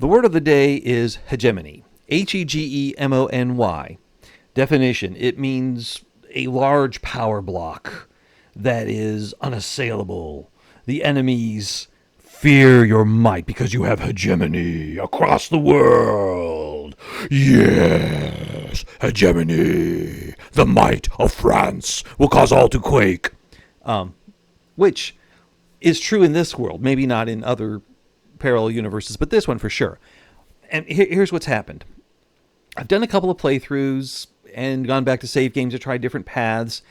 The word of the day is hegemony. Hegemony. Definition: it means a large power block that is unassailable. The enemies fear your might because you have hegemony across the world. Yes, hegemony. The might of France will cause all to quake. Which is true in this world, maybe not in other parallel universes, but this one for sure. And here's what's happened. I've done a couple of playthroughs and gone back to save games to try different paths,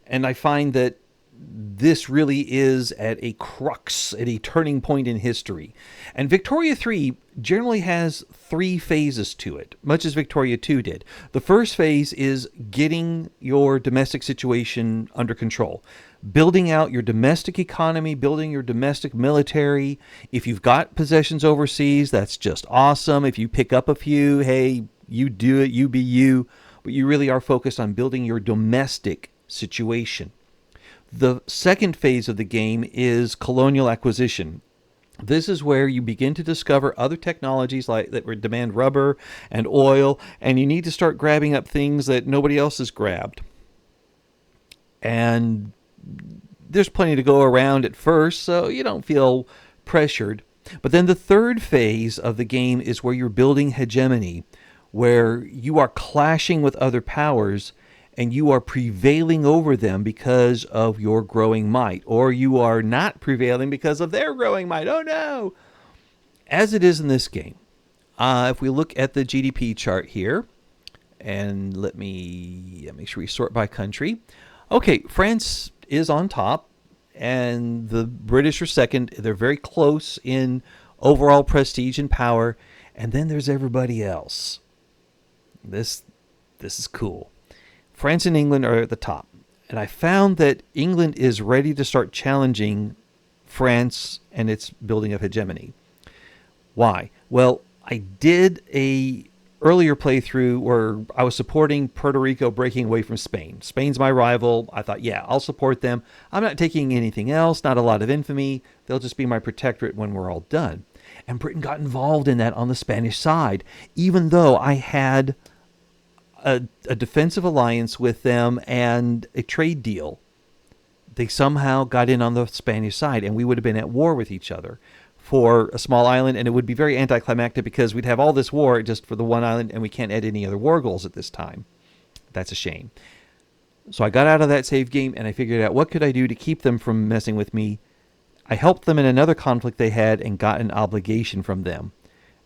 and I find that this really is at a crux, at a turning point in history. And Victoria 3 generally has 3 phases to it, much as Victoria 2 did. The first phase is getting your domestic situation under control, building out your domestic economy, building your domestic military. If you've got possessions overseas, that's just awesome. If you pick up a few, hey, you do it, you be you. But you really are focused on building your domestic situation. The second phase of the game is colonial acquisition. This is where you begin to discover other technologies like that demand rubber and oil, and you need to start grabbing up things that nobody else has grabbed. And there's plenty to go around at first, so you don't feel pressured. But then the third phase of the game is where you're building hegemony, where you are clashing with other powers and you are prevailing over them because of your growing might, or you are not prevailing because of their growing might. Oh no! As it is in this game, if we look at the GDP chart here, and let me make sure we sort by country. Okay, France is on top, and the British are second. They're very close in overall prestige and power, and then there's everybody else. This is cool. France and England are at the top. And I found that England is ready to start challenging France and its building of hegemony. Why? Well, I did a earlier playthrough where I was supporting Puerto Rico breaking away from Spain. Spain's my rival. I thought, yeah, I'll support them. I'm not taking anything else, not a lot of infamy. They'll just be my protectorate when we're all done. And Britain got involved in that on the Spanish side, even though I had a defensive alliance with them and a trade deal. They somehow got in on the Spanish side, and we would have been at war with each other for a small island, and it would be very anticlimactic because we'd have all this war just for the one island, and we can't add any other war goals at this time. That's a shame. So I got out of that save game, and I figured out what could I do to keep them from messing with me. I helped them in another conflict they had and got an obligation from them.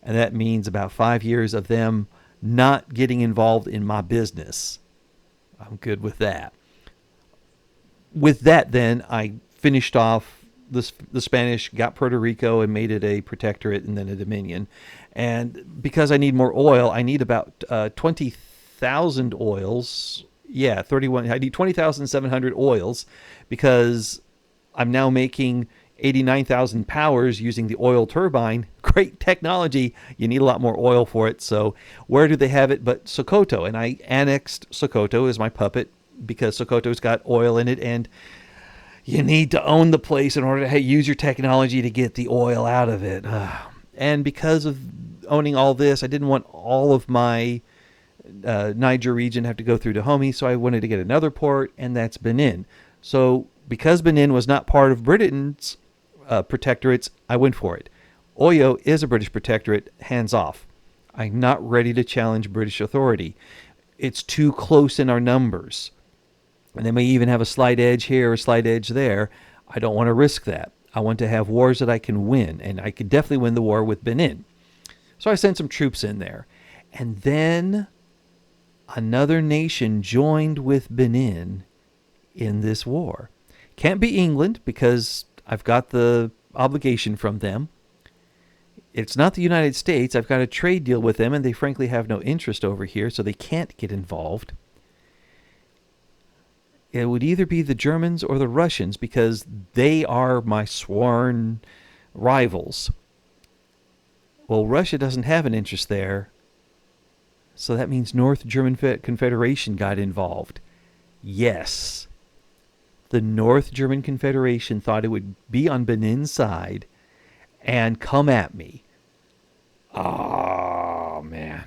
And that means about 5 years of them not getting involved in my business. I'm good with that. With that, then, I finished off the Spanish, got Puerto Rico and made it a protectorate and then a dominion. And because I need more oil, I need about 20,000 oils. Yeah, 31. I need 20,700 oils because I'm now making 89,000 powers using the oil turbine. Great technology. You need a lot more oil for it. So where do they have it but Sokoto? And I annexed Sokoto as my puppet because Sokoto's got oil in it, and you need to own the place in order to use your technology to get the oil out of it. And because of owning all this, I didn't want all of my Niger region to have to go through Dahomey, so I wanted to get another port, and that's Benin. So because Benin was not part of Britain's protectorates, I went for it. Oyo is a British protectorate, hands off. I'm not ready to challenge British authority. It's too close in our numbers. And they may even have a slight edge here or a slight edge there. I don't want to risk that. I want to have wars that I can win, and I could definitely win the war with Benin. So I sent some troops in there. And then another nation joined with Benin in this war. Can't be England because I've got the obligation from them. It's not the United States. I've got a trade deal with them, and they frankly have no interest over here, so they can't get involved. It would either be the Germans or the Russians because they are my sworn rivals. Well, Russia doesn't have an interest there, so that means North German Confederation got involved. Yes. The North German Confederation thought it would be on Benin's side and come at me. Oh, man.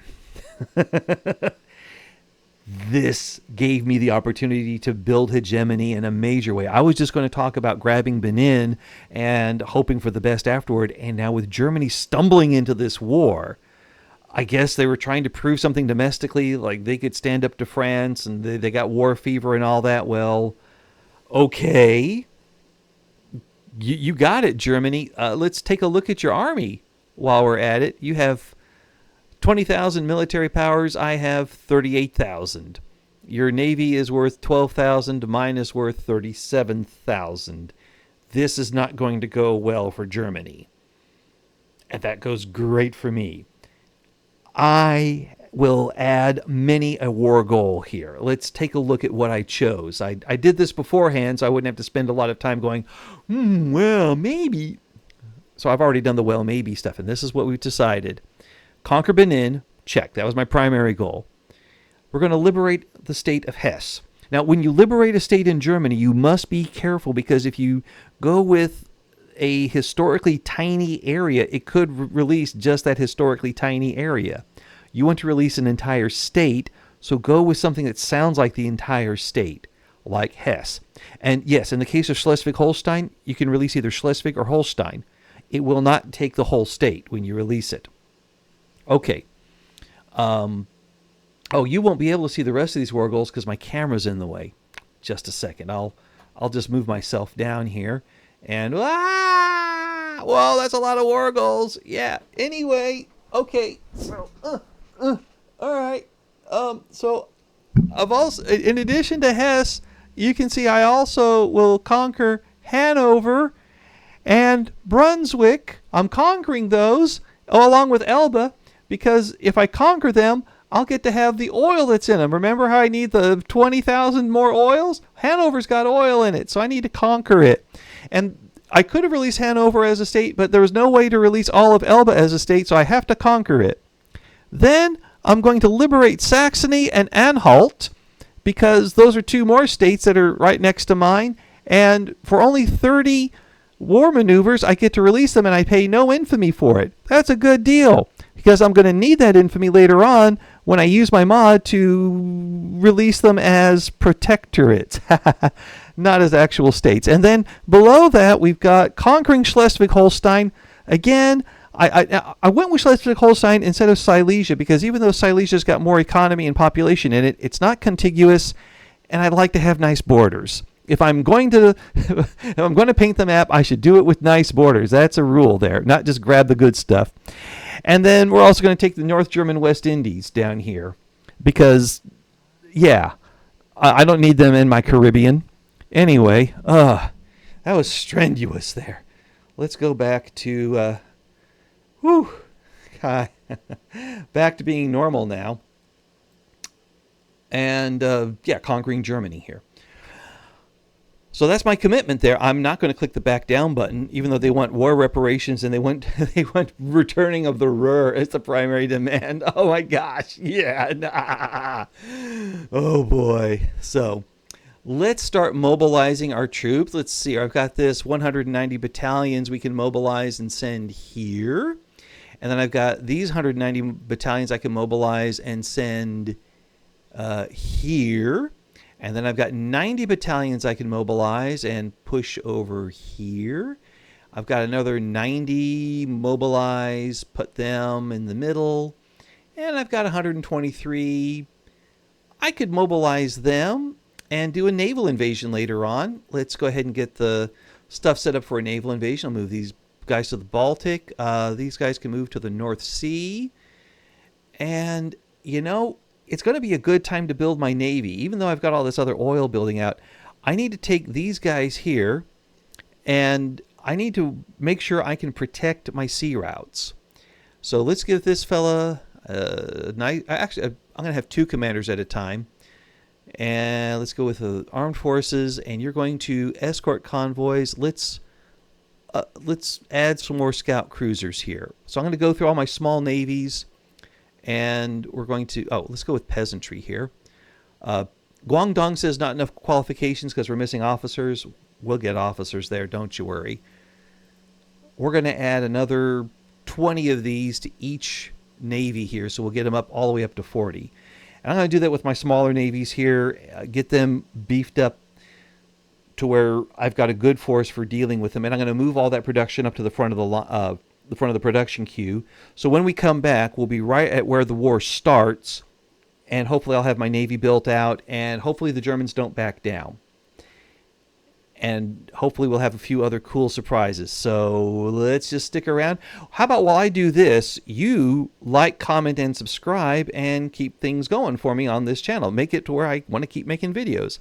This gave me the opportunity to build hegemony in a major way. I was just going to talk about grabbing Benin and hoping for the best afterward. And now with Germany stumbling into this war, I guess they were trying to prove something domestically, like they could stand up to France and they got war fever and all that. Well, okay. You got it, Germany. Let's take a look at your army while we're at it. You have 20,000 military powers. I have 38,000. Your navy is worth 12,000. Mine is worth 37,000. This is not going to go well for Germany. And that goes great for me. I will add many a war goal here. Let's take a look at what I chose. I did this beforehand, so I wouldn't have to spend a lot of time going, well, maybe. So I've already done the well, maybe stuff, and this is what we've decided. Conquer Benin, check. That was my primary goal. We're going to liberate the state of Hesse. Now, when you liberate a state in Germany, you must be careful, because if you go with a historically tiny area, it could release just that historically tiny area. You want to release an entire state, so go with something that sounds like the entire state, like Hesse. And yes, in the case of Schleswig-Holstein, you can release either Schleswig or Holstein. It will not take the whole state when you release it. Okay. Oh, you won't be able to see the rest of these war goals because my camera's in the way. Just a second. I'll just move myself down here. And, well, that's a lot of war goals. Yeah. Anyway, okay. So, all right. So, I've also, in addition to Hesse, you can see I also will conquer Hanover and Brunswick. I'm conquering those along with Elba, because if I conquer them, I'll get to have the oil that's in them. Remember how I need the 20,000 more oils? Hanover's got oil in it, so I need to conquer it. And I could have released Hanover as a state, but there was no way to release all of Elba as a state, so I have to conquer it. Then I'm going to liberate Saxony and Anhalt, because those are two more states that are right next to mine. And for only 30 war maneuvers, I get to release them, and I pay no infamy for it. That's a good deal, because I'm going to need that infamy later on when I use my mod to release them as protectorates, not as actual states. And then below that, we've got conquering Schleswig-Holstein. Again, I went with Schleswig-Holstein instead of Silesia, because even though Silesia's got more economy and population in it, it's not contiguous, and I'd like to have nice borders. If I'm going to paint the map, I should do it with nice borders. That's a rule there, not just grab the good stuff. And then we're also going to take the North German West Indies down here, because, yeah, I don't need them in my Caribbean. Anyway, that was strenuous there. Let's go back to, back to being normal now. And, conquering Germany here. So that's my commitment there. I'm not going to click the back down button, even though they want war reparations and they want returning of the Ruhr as the primary demand. Oh my gosh, yeah. Nah. Oh boy. So let's start mobilizing our troops. Let's see. I've got this 190 battalions we can mobilize and send here. And then I've got these 190 battalions I can mobilize and send here. And then I've got 90 battalions I can mobilize and push over here. I've got another 90 mobilize, put them in the middle. And I've got 123. I could mobilize them and do a naval invasion later on. Let's go ahead and get the stuff set up for a naval invasion. I'll move these guys to the Baltic. These guys can move to the North Sea. And, it's going to be a good time to build my navy. Even though I've got all this other oil building out, I need to take these guys here, and I need to make sure I can protect my sea routes. So let's give this fella actually, I'm going to have two commanders at a time. And let's go with the armed forces, and you're going to escort convoys. Let's add some more scout cruisers here. So I'm going to go through all my small navies. And we're going to, let's go with peasantry here. Guangdong says not enough qualifications because we're missing officers. We'll get officers there, don't you worry. We're going to add another 20 of these to each navy here, so we'll get them up all the way up to 40. And I'm going to do that with my smaller navies here, get them beefed up to where I've got a good force for dealing with them, and I'm going to move all that production up to the front of the front of the production queue. So when we come back, we'll be right at where the war starts, and hopefully I'll have my navy built out, and hopefully the Germans don't back down. And hopefully we'll have a few other cool surprises. So let's just stick around. How about while I do this, you like, comment, and subscribe and keep things going for me on this channel. Make it to where I want to keep making videos.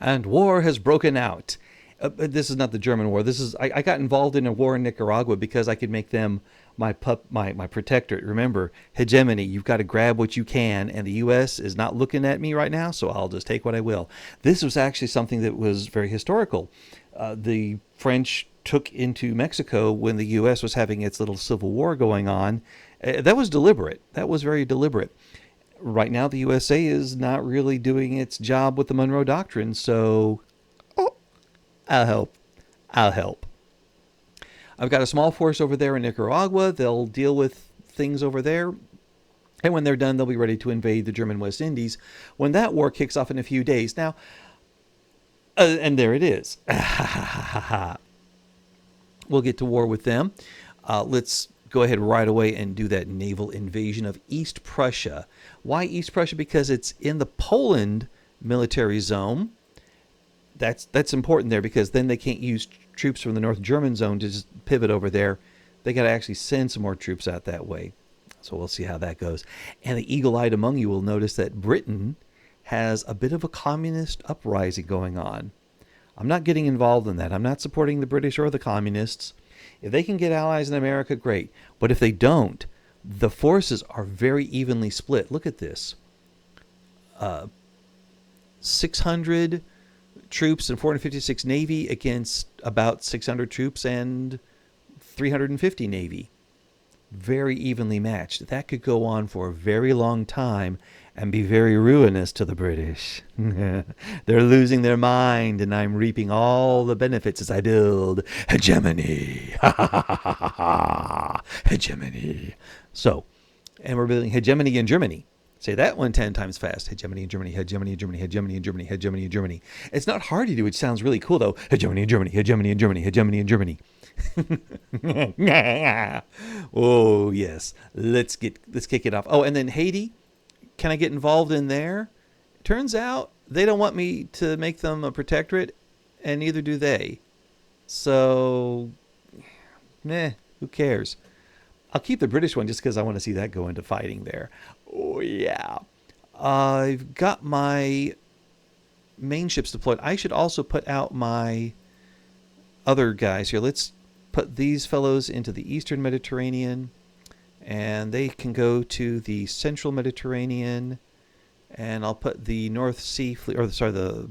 And war has broken out. This is not the German war. This is I got involved in a war in Nicaragua because I could make them my protectorate. Remember, hegemony. You've got to grab what you can, and the U.S. is not looking at me right now, so I'll just take what I will. This was actually something that was very historical. The French took into Mexico when the U.S. was having its little civil war going on. That was deliberate. That was very deliberate. Right now, the USA is not really doing its job with the Monroe Doctrine, so I'll help. I'll help. I've got a small force over there in Nicaragua. They'll deal with things over there. And when they're done, they'll be ready to invade the German West Indies when that war kicks off in a few days. Now, and there it is. We'll get to war with them. Let's go ahead right away and do that naval invasion of East Prussia. Why East Prussia? Because it's in the Poland military zone. That's important there, because then they can't use troops from the North German zone to just pivot over there. They got to actually send some more troops out that way. So we'll see how that goes. And the eagle-eyed among you will notice that Britain has a bit of a communist uprising going on. I'm not getting involved in that. I'm not supporting the British or the communists. If they can get allies in America, great. But if they don't, the forces are very evenly split. Look at this. 600 troops and 456 Navy against about 600 troops and 350 Navy. Very evenly matched. That could go on for a very long time and be very ruinous to the British. They're losing their mind, and I'm reaping all the benefits as I build hegemony. Hegemony. So, and we're building hegemony in Germany. Say that one 10 times fast. Hegemony in Germany, hegemony in Germany, hegemony in Germany, hegemony in Germany. It's not hard to do. It sounds really cool, though. Hegemony in Germany, hegemony in Germany, hegemony in Germany. Oh, yes. Let's kick it off. Oh, and then Haiti. Can I get involved in there? Turns out they don't want me to make them a protectorate, and neither do they. So, who cares? I'll keep the British one just because I want to see that go into fighting there. Oh, yeah. I've got my main ships deployed. I should also put out my other guys here. Let's put these fellows into the Eastern Mediterranean, and they can go to the Central Mediterranean, and I'll put the North Sea fleet, or sorry, the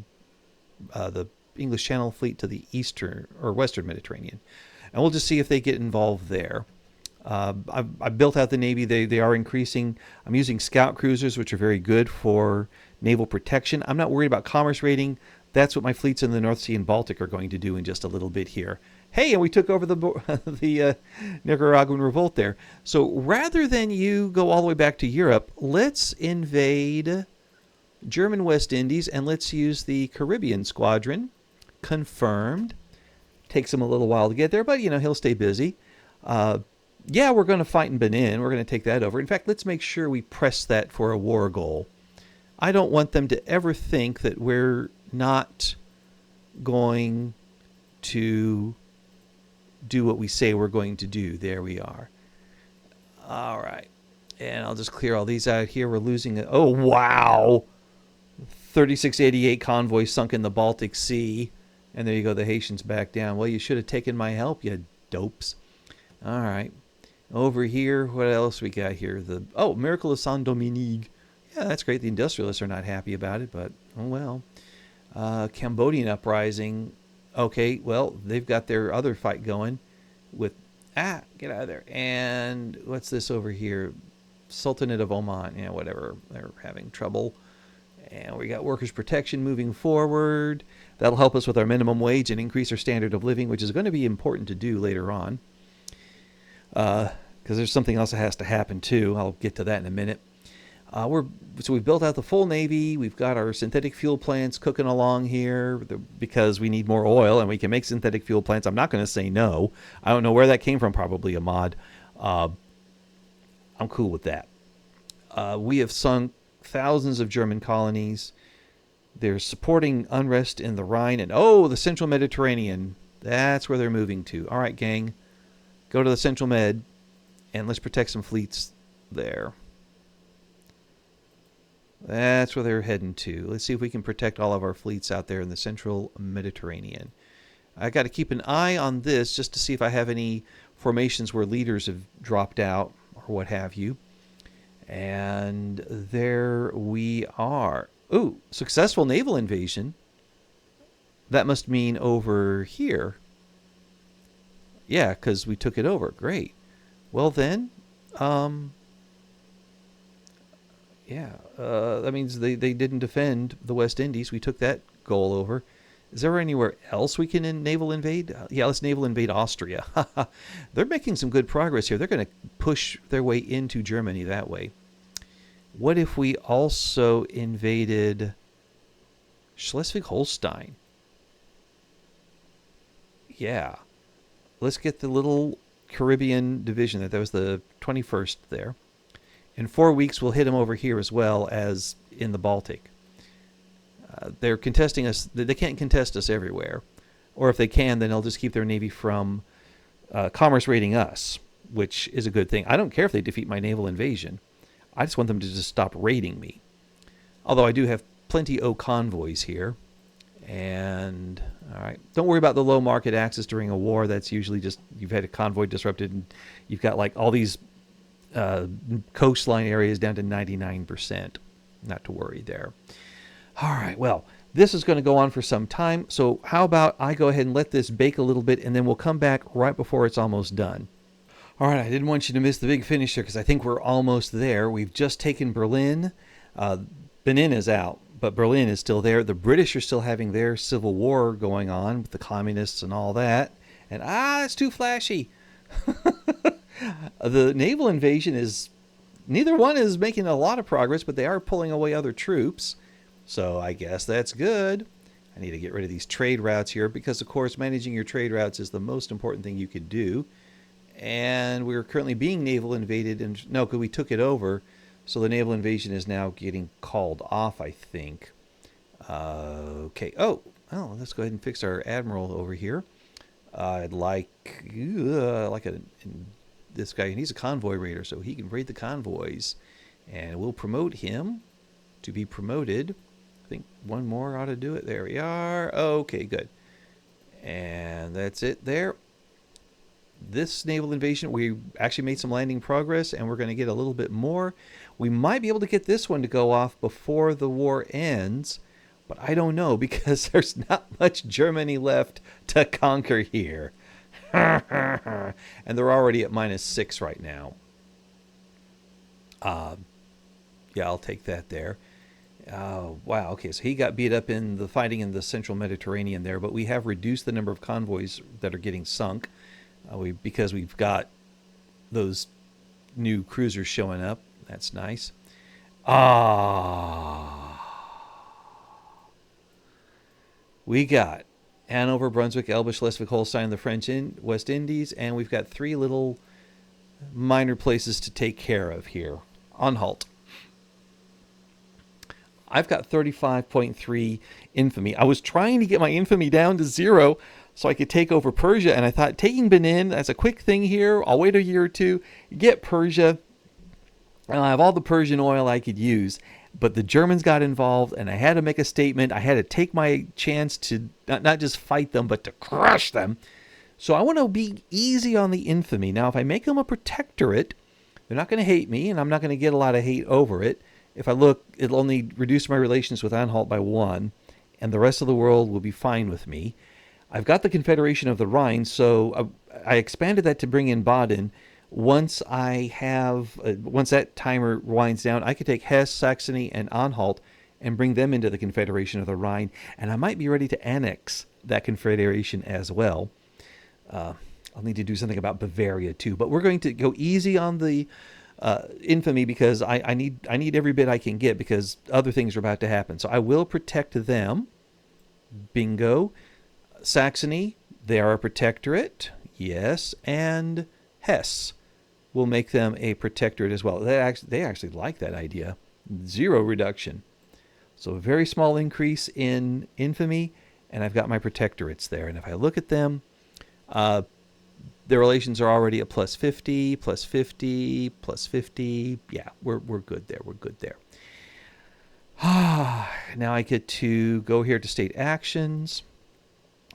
English Channel fleet to the Eastern or Western Mediterranean, and we'll just see if they get involved there. I've built out the Navy. They are increasing. I'm using scout cruisers, which are very good for naval protection. I'm not worried about commerce raiding. That's what my fleets in the North Sea and Baltic are going to do in just a little bit here. Hey, and we took over the Nicaraguan revolt there. So rather than you go all the way back to Europe, let's invade German West Indies, and let's use the Caribbean squadron. Confirmed. Takes him a little while to get there, but, he'll stay busy. Yeah, we're going to fight in Benin. We're going to take that over. In fact, let's make sure we press that for a war goal. I don't want them to ever think that we're not going to do what we say we're going to do. There we are. All right. And I'll just clear all these out here. We're losing it. Oh, wow. 3688 convoy sunk in the Baltic Sea. And there you go. The Haitians back down. Well, you should have taken my help, you dopes. All right. Over here, what else we got here? Miracle of Saint Dominique. Yeah, that's great. The industrialists are not happy about it, but oh well. Cambodian uprising. Okay, well, they've got their other fight going with... get out of there. And what's this over here? Sultanate of Oman. Yeah, whatever. They're having trouble. And we got workers' protection moving forward. That'll help us with our minimum wage and increase our standard of living, which is going to be important to do later on. because there's something else that has to happen too. I'll get to that in a minute. So we've built out the full Navy. We've got our synthetic fuel plants cooking along here because we need more oil and we can make synthetic fuel plants. I'm not going to say no. I don't know where that came from. Probably a mod. I'm cool with that. We have sunk thousands of German colonies. They're supporting unrest in the Rhine and the Central Mediterranean. That's where they're moving to. All right, gang, go to the Central Med and let's protect some fleets there. That's where they're heading to. Let's see if we can protect all of our fleets out there in the Central Mediterranean. I got to keep an eye on this just to see if I have any formations where leaders have dropped out or what have you. And there we are. Ooh, successful naval invasion. That must mean over here. Yeah, because we took it over. Great. Well then, that means they didn't defend the West Indies. We took that goal over. Is there anywhere else we can naval invade? Yeah, let's naval invade Austria. They're making some good progress here. They're going to push their way into Germany that way. What if we also invaded Schleswig-Holstein? Yeah. Let's get the little Caribbean division. That was the 21st there. In 4 weeks, we'll hit them over here as well as in the Baltic. They're contesting us. They can't contest us everywhere. Or if they can, then they'll just keep their Navy from commerce raiding us, which is a good thing. I don't care if they defeat my naval invasion. I just want them to just stop raiding me. Although I do have plenty of convoys here. And, all right, don't worry about the low market access during a war. That's usually just you've had a convoy disrupted and you've got like all these coastline areas down to 99%. Not to worry there. All right, well, this is going to go on for some time. So how about I go ahead and let this bake a little bit and then we'll come back right before it's almost done. All right, I didn't want you to miss the big finish here because I think we're almost there. We've just taken Berlin. Benin is out, but Berlin is still there. The British are still having their civil war going on with the communists and all that. And it's too flashy. The naval invasion is, neither one is making a lot of progress, but they are pulling away other troops. So I guess that's good. I need to get rid of these trade routes here because, of course, managing your trade routes is the most important thing you could do. And we're currently being naval invaded. And no, because we took it over. So the naval invasion is now getting called off, I think. Okay. Oh, let's go ahead and fix our admiral over here. I'd like this guy. He's a convoy raider, so he can raid the convoys. And we'll promote him to be promoted. I think one more ought to do it. There we are. Okay, good. And that's it there. This naval invasion, we actually made some landing progress, and we're going to get a little bit more. We might be able to get this one to go off before the war ends, but I don't know because there's not much Germany left to conquer here. And they're already at -6 right now. Yeah, I'll take that there. Wow, okay, so he got beat up in the fighting in the Central Mediterranean there, but we have reduced the number of convoys that are getting sunk because we've got those new cruisers showing up. That's nice. We got Hanover, Brunswick, Elba, Schleswig-Holstein, the French West Indies, and we've got 3 little minor places to take care of here. Anhalt. I've got 35.3 infamy. I was trying to get my infamy down to 0 so I could take over Persia, and I thought taking Benin, that's a quick thing here. I'll wait a year or two, get Persia, and I'll have all the Persian oil I could use. But the Germans got involved, and I had to make a statement. I had to take my chance to not just fight them, but to crush them. So I want to be easy on the infamy. Now, if I make them a protectorate, they're not going to hate me, and I'm not going to get a lot of hate over it. If I look, it'll only reduce my relations with Anhalt by 1, and the rest of the world will be fine with me. I've got the Confederation of the Rhine, so I expanded that to bring in Baden. Once that timer winds down, I could take Hesse, Saxony, and Anhalt and bring them into the Confederation of the Rhine, and I might be ready to annex that confederation as well. I'll need to do something about Bavaria too. But we're going to go easy on the infamy because I need every bit I can get because other things are about to happen. So I will protect them. Bingo. Saxony, they are a protectorate. Yes. And Hesse will make them a protectorate as well. They actually like that idea. 0 reduction. So a very small increase in infamy, and I've got my protectorates there. And if I look at them, their relations are already at plus 50, plus 50, plus 50. Yeah, we're good there. We're good there. Now I get to go here to state actions.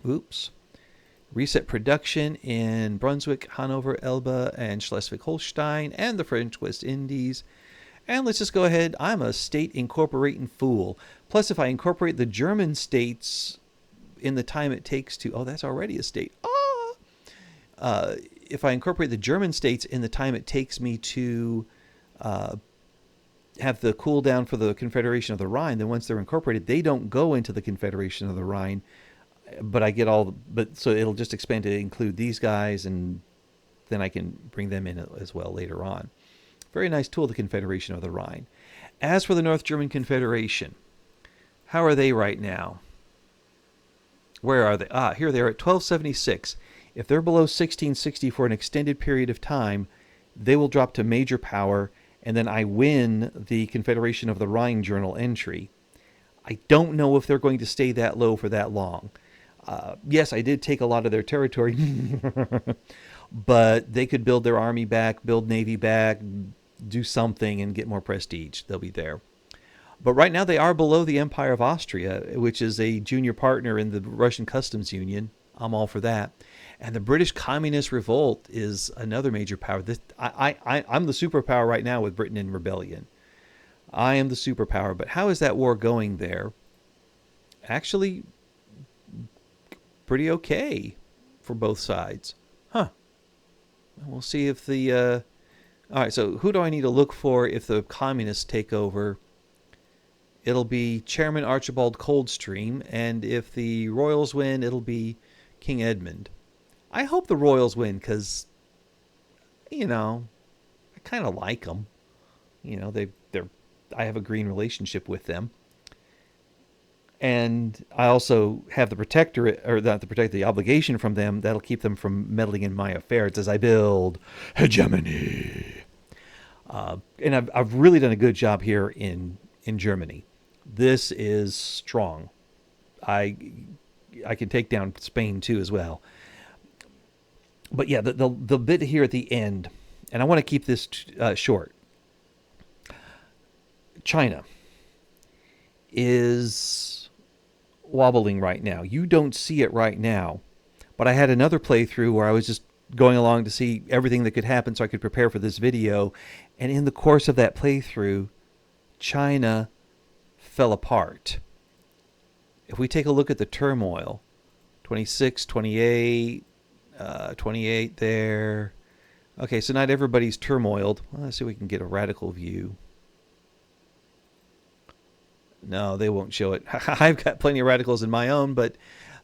Oops. Reset production in Brunswick, Hanover, Elba, and Schleswig-Holstein, and the French West Indies. And let's just go ahead. I'm a state incorporating fool. Plus, if I incorporate the German states in the time it takes to... Oh, that's already a state. If I incorporate the German states in the time it takes me to have the cooldown for the Confederation of the Rhine, then once they're incorporated, they don't go into the Confederation of the Rhine. But I get so it'll just expand to include these guys, and then I can bring them in as well later on. Very nice tool, the Confederation of the Rhine. As for the North German Confederation, how are they right now? Where are they? Here they are at 1276. If they're below 1660 for an extended period of time, they will drop to major power, and then I win the Confederation of the Rhine journal entry. I don't know if they're going to stay that low for that long. Yes, I did take a lot of their territory, but they could build their army back, build navy back, do something and get more prestige. They'll be there. But right now they are below the Empire of Austria, which is a junior partner in the Russian Customs Union. I'm all for that. And the British Communist Revolt is another major power. I'm the superpower right now with Britain in rebellion. I am the superpower. But how is that war going there? Actually, pretty okay for both sides. Huh. We'll see if the... all right, so who do I need to look for if the communists take over? It'll be Chairman Archibald Coldstream, and if the Royals win, it'll be King Edmund. I hope the Royals win because, I kind of like them. I have a green relationship with them. And I also have the protectorate, or not the protectorate, the obligation from them that'll keep them from meddling in my affairs as I build hegemony. And I've really done a good job here in Germany. This is strong. I can take down Spain too as well. But yeah, the bit here at the end, and I want to keep this short. China is wobbling right now. You don't see it right now, but I had another playthrough where I was just going along to see everything that could happen so I could prepare for this video, and in the course of that playthrough, China fell apart. If we take a look at the turmoil, 26, 28, 28 there. Okay, so not everybody's turmoiled. Well, let's see if we can get a radical view. No, they won't show it. I've got plenty of radicals in my own, but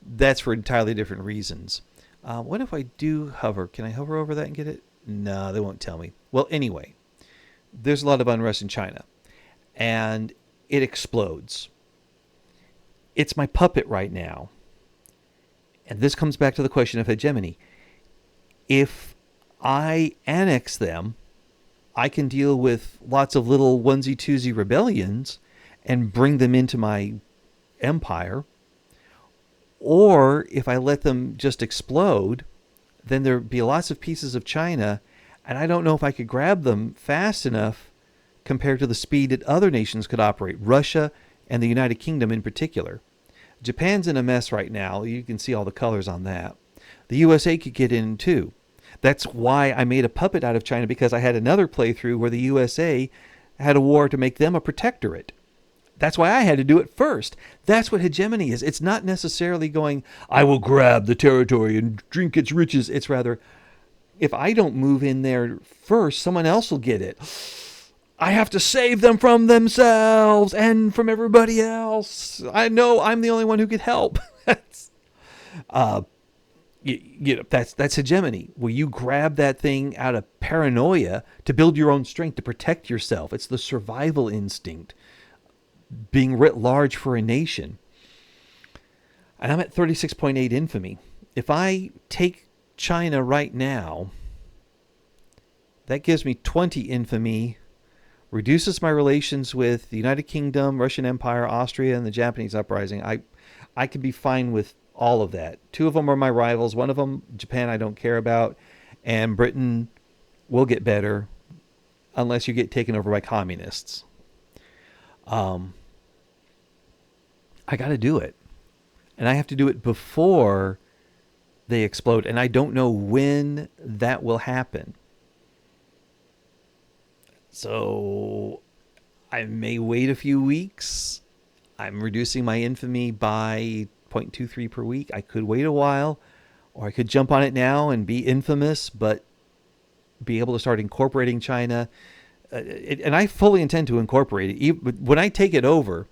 that's for entirely different reasons. What if I do hover? Can I hover over that and get it? No, they won't tell me. Well, anyway, there's a lot of unrest in China, and it explodes. It's my puppet right now. And this comes back to the question of hegemony. If I annex them, I can deal with lots of little onesie-twosie rebellions and bring them into my empire. Or if I let them just explode, then there'd be lots of pieces of China, and I don't know if I could grab them fast enough compared to the speed that other nations could operate, Russia and the United Kingdom in particular. Japan's in a mess right now. You can see all the colors on that. The USA could get in too. That's why I made a puppet out of China, because I had another playthrough where the USA had a war to make them a protectorate. That's why I had to do it first. That's what hegemony is. It's not necessarily going, I will grab the territory and drink its riches. It's rather, if I don't move in there first, someone else will get it. I have to save them from themselves and from everybody else. I know I'm the only one who could help. That's hegemony, where you grab that thing out of paranoia to build your own strength, to protect yourself. It's the survival instinct being writ large for a nation. And I'm at 36.8 infamy. If I take China right now, that gives me 20 infamy, reduces my relations with the United Kingdom, Russian Empire, Austria, and the Japanese uprising. I could be fine with all of that. Two of them are my rivals. One of them, Japan, I don't care about. And Britain will get better unless you get taken over by communists. I got to do it. And I have to do it before they explode. And I don't know when that will happen. So I may wait a few weeks. I'm reducing my infamy by 0.23 per week. I could wait a while, or I could jump on it now and be infamous, but be able to start incorporating China. And I fully intend to incorporate it. When I take it over,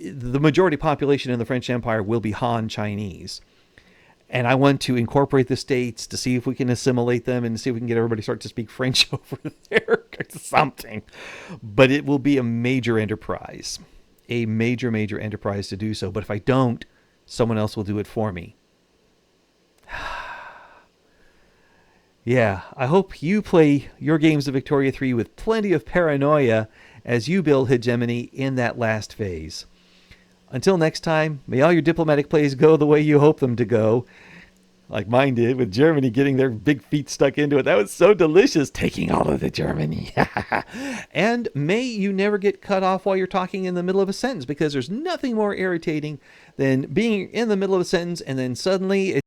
the majority population in the French Empire will be Han Chinese. And I want to incorporate the states to see if we can assimilate them and see if we can get everybody to start to speak French over there or something. But it will be a major enterprise, a major, major enterprise to do so. But if I don't, someone else will do it for me. Yeah, I hope you play your games of Victoria 3 with plenty of paranoia as you build hegemony in that last phase. Until next time, may all your diplomatic plays go the way you hope them to go. Like mine did with Germany getting their big feet stuck into it. That was so delicious, taking all of the Germany. And may you never get cut off while you're talking in the middle of a sentence, because there's nothing more irritating than being in the middle of a sentence and then suddenly